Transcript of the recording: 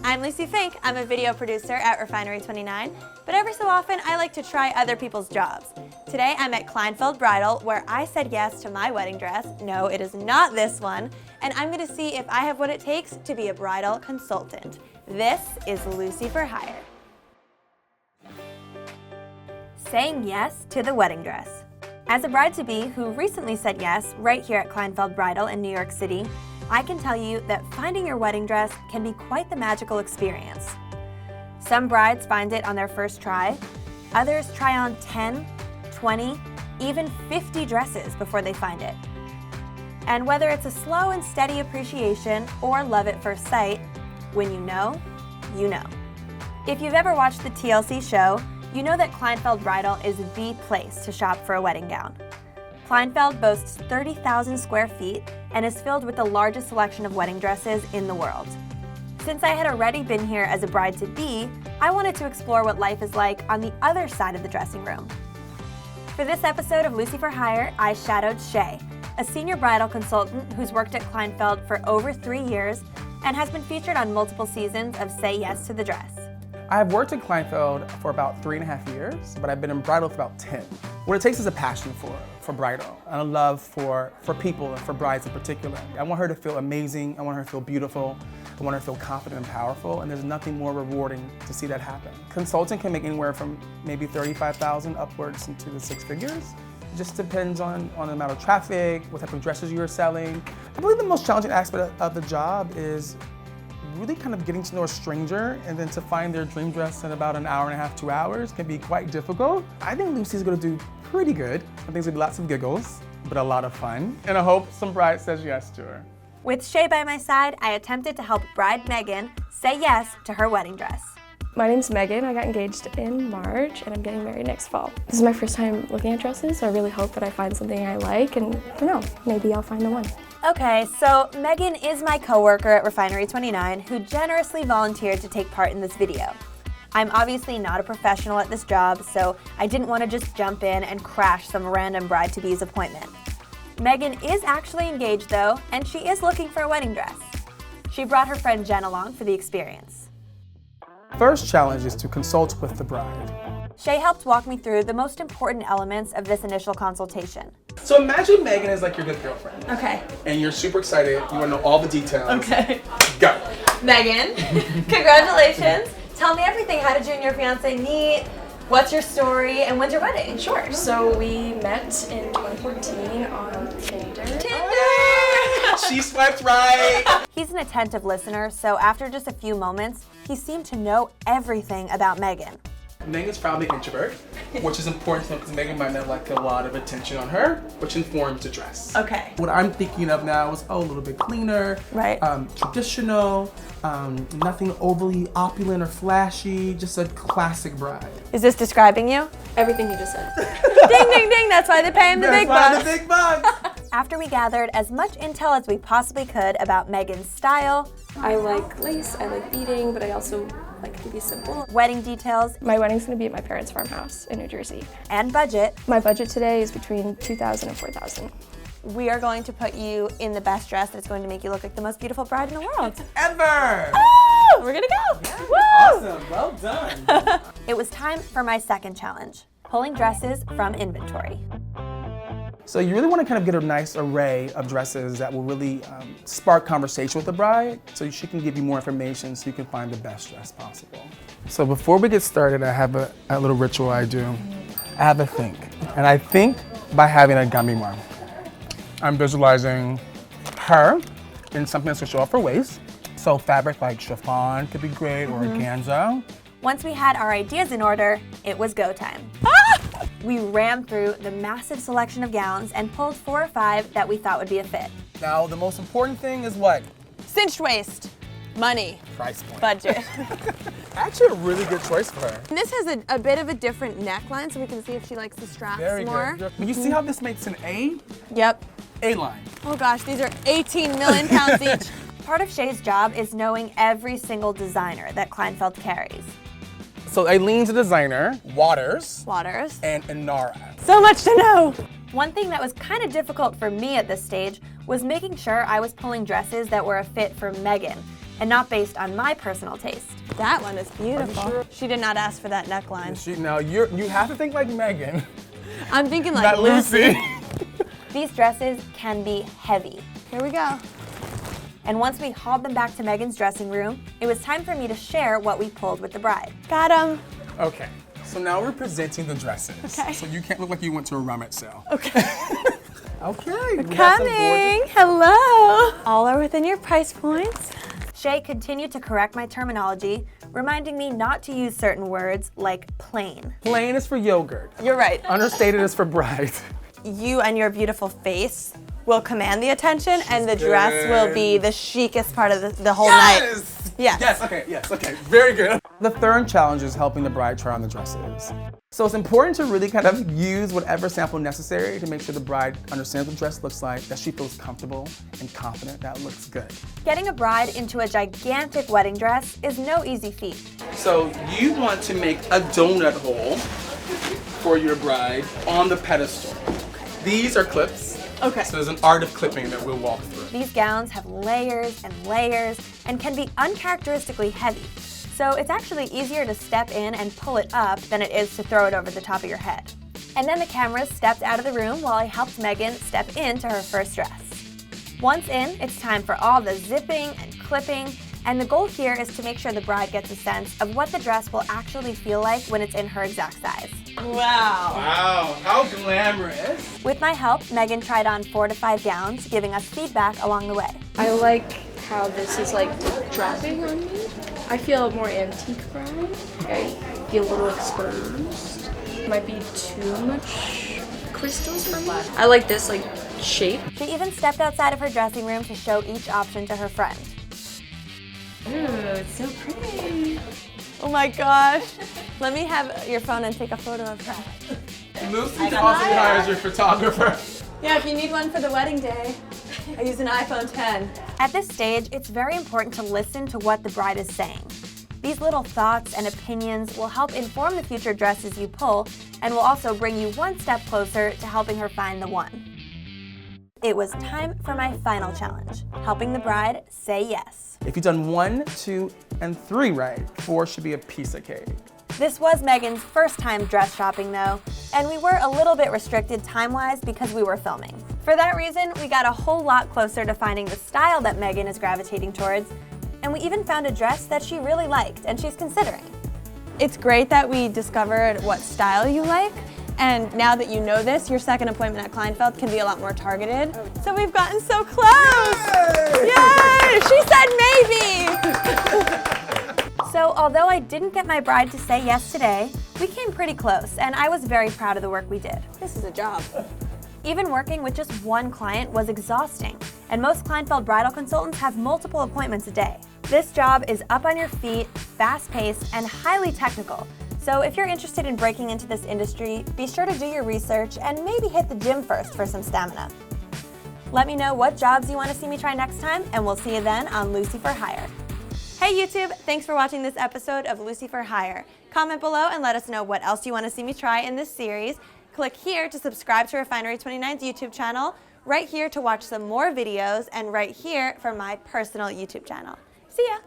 I'm Lucie Fink. I'm a video producer at Refinery29, but every so often I like to try other people's jobs. Today I'm at Kleinfeld Bridal, where I said yes to my wedding dress. No, it is not this one. And I'm going to see if I have what it takes to be a bridal consultant. This is Lucie For Hire. Saying yes to the wedding dress. As a bride-to-be who recently said yes right here at Kleinfeld Bridal in New York City, I can tell you that finding your wedding dress can be quite the magical experience. Some brides find it on their first try. Others try on 10, 20, even 50 dresses before they find it. And whether it's a slow and steady appreciation or love at first sight, when you know, you know. If you've ever watched the TLC show, you know that Kleinfeld Bridal is the place to shop for a wedding gown. Kleinfeld boasts 30,000 square feet and is filled with the largest selection of wedding dresses in the world. Since I had already been here as a bride-to-be, I wanted to explore what life is like on the other side of the dressing room. For this episode of Lucie For Hire, I shadowed Shay, a senior bridal consultant who's worked at Kleinfeld for over 3 years and has been featured on multiple seasons of Say Yes to the Dress. I've worked at Kleinfeld for about 3.5 years, but I've been in bridal for about 10. What it takes is a passion for bridal and a love for people and for brides in particular. I want her to feel amazing, I want her to feel beautiful, I want her to feel confident and powerful, and there's nothing more rewarding to see that happen. Consulting can make anywhere from maybe $35,000 upwards into the 6 figures. It just depends on the amount of traffic, what type of dresses you're selling. I believe the most challenging aspect of the job is really kind of getting to know a stranger and then to find their dream dress in about an hour and a half, 2 hours can be quite difficult. I think Lucie's gonna do pretty good. I think there's gonna be lots of giggles, but a lot of fun. And I hope some bride says yes to her. With Shay by my side, I attempted to help bride Megan say yes to her wedding dress. My name's Megan. I got engaged in March and I'm getting married next fall. This is my first time looking at dresses, so I really hope that I find something I like, and I don't know, maybe I'll find the one. Okay, so Megan is my coworker at Refinery29 who generously volunteered to take part in this video. I'm obviously not a professional at this job, so I didn't want to just jump in and crash some random bride-to-be's appointment. Megan is actually engaged though, and she is looking for a wedding dress. She brought her friend Jen along for the experience. First challenge is to consult with the bride. Shay helped walk me through the most important elements of this initial consultation. So imagine Megan is like your good girlfriend. Okay. And you're super excited, you want to know all the details. Okay. Go. Megan, congratulations. Tell me everything. How did you and your fiance meet? What's your story and when's your wedding? Sure. So we met in 2014 on Tinder. She swiped right. He's an attentive listener, so after just a few moments, he seemed to know everything about Megan. Megan's probably an introvert, which is important to him because Megan might not like a lot of attention on her, which informs the dress. Okay. What I'm thinking of now is a little bit cleaner, Right. Traditional, nothing overly opulent or flashy, just a classic bride. Is this describing you? Everything you just said. Ding, ding, ding. That's why they pay him the big That's bucks. why the big bucks. After we gathered as much intel as we possibly could about Megan's style, I like lace, I like beading, but I also like to be simple. wedding details, My wedding's gonna be at my parents' farmhouse in New Jersey. and budget, My budget today is between $2,000 and $4,000. we are going to put you in the best dress that's going to make you look like the most beautiful bride in the world. Ever. Oh, we're gonna go. Woo! Awesome, well done. It was time for my second challenge, pulling dresses from inventory. So you really want to kind of get a nice array of dresses that will really spark conversation with the bride so she can give you more information so you can find the best dress possible. So before we get started, I have a little ritual I do. I have a think. And I think by having a gummy one. I'm visualizing her in something that's going to show off her waist. So fabric like chiffon could be great, or organza. Once we had our ideas in order, it was go time. We rammed through the massive selection of gowns and pulled 4 or 5 that we thought would be a fit. Now the most important thing is what? Cinched waist, money, Price point. budget. Actually a really good choice for her. And this has a bit of a different neckline, so we can see if she likes the straps Very more. good. But you see how this makes an A? Yep. A-line. Oh gosh, these are 18 million pounds each. Part of Shay's job is knowing every single designer that Kleinfeld carries. So Aileen's a designer, Waters, Waters. and Inara. So much to know. One thing that was kind of difficult for me at this stage was making sure I was pulling dresses that were a fit for Megan, and not based on my personal taste. That one is beautiful. sure? She did not ask for that neckline. Now you have to think like Megan, I'm thinking like not Lucy. These dresses can be heavy. Here we go. And once we hauled them back to Megan's dressing room, it was time for me to share what we pulled with the bride. Got him. Okay, so now we're presenting the dresses. Okay. So you can't look like you went to a rummage sale. Okay. Okay. we got some Coming. gorgeous- Hello. All are within your price points. Shay continued to correct my terminology, reminding me not to use certain words like plain. Plain is for yogurt. You're right. Understated is for bride. You and your beautiful face will command the attention, and the dress will be the chicest part of the whole night. Yes. Yes, okay, very good. The third challenge is helping the bride try on the dresses. So it's important to really kind of use whatever sample necessary to make sure the bride understands what the dress looks like, that she feels comfortable and confident that it looks good. Getting a bride into a gigantic wedding dress is no easy feat. So you want to make a donut hole for your bride on the pedestal. These are clips. Okay. So there's an art of clipping that we'll walk through. These gowns have layers and layers and can be uncharacteristically heavy. So it's actually easier to step in and pull it up than it is to throw it over the top of your head. And then the cameras stepped out of the room while I helped Megan step into her first dress. Once in, it's time for all the zipping and clipping, and the goal here is to make sure the bride gets a sense of what the dress will actually feel like when it's in her exact size. Wow. Wow, how glamorous. With my help, Megan tried on 4 to 5 gowns, giving us feedback along the way. I like how this is like dropping on me. I feel more antique bride. I feel a little exposed. Might be too much crystals for me. I like this like shape. She even stepped outside of her dressing room to show each option to her friend. Ooh, it's so pretty. Oh my gosh. Let me have your phone and take a photo of her. Lucy also hires your photographer. Yeah, if you need one for the wedding day, I use an iPhone 10. At this stage, it's very important to listen to what the bride is saying. These little thoughts and opinions will help inform the future dresses you pull and will also bring you one step closer to helping her find the one. It was time for my final challenge, helping the bride say yes. If you've done 1, 2, and 3 right, 4 should be a piece of cake. This was Megan's first time dress shopping though, and we were a little bit restricted time-wise because we were filming. For that reason, we got a whole lot closer to finding the style that Megan is gravitating towards, and we even found a dress that she really liked and she's considering. It's great that we discovered what style you like, and now that you know this, your second appointment at Kleinfeld can be a lot more targeted. So we've gotten so close! Yay! She said maybe! So although I didn't get my bride to say yes today, we came pretty close, and I was very proud of the work we did. This is a job. Even working with just one client was exhausting, and most Kleinfeld bridal consultants have multiple appointments a day. This job is up on your feet, fast-paced, and highly technical. So if you're interested in breaking into this industry, be sure to do your research and maybe hit the gym first for some stamina. Let me know what jobs you want to see me try next time, and we'll see you then on Lucie For Hire. Hey YouTube, thanks for watching this episode of Lucie For Hire. Comment below and let us know what else you want to see me try in this series. Click here to subscribe to Refinery29's YouTube channel, right here to watch some more videos, and right here for my personal YouTube channel. See ya!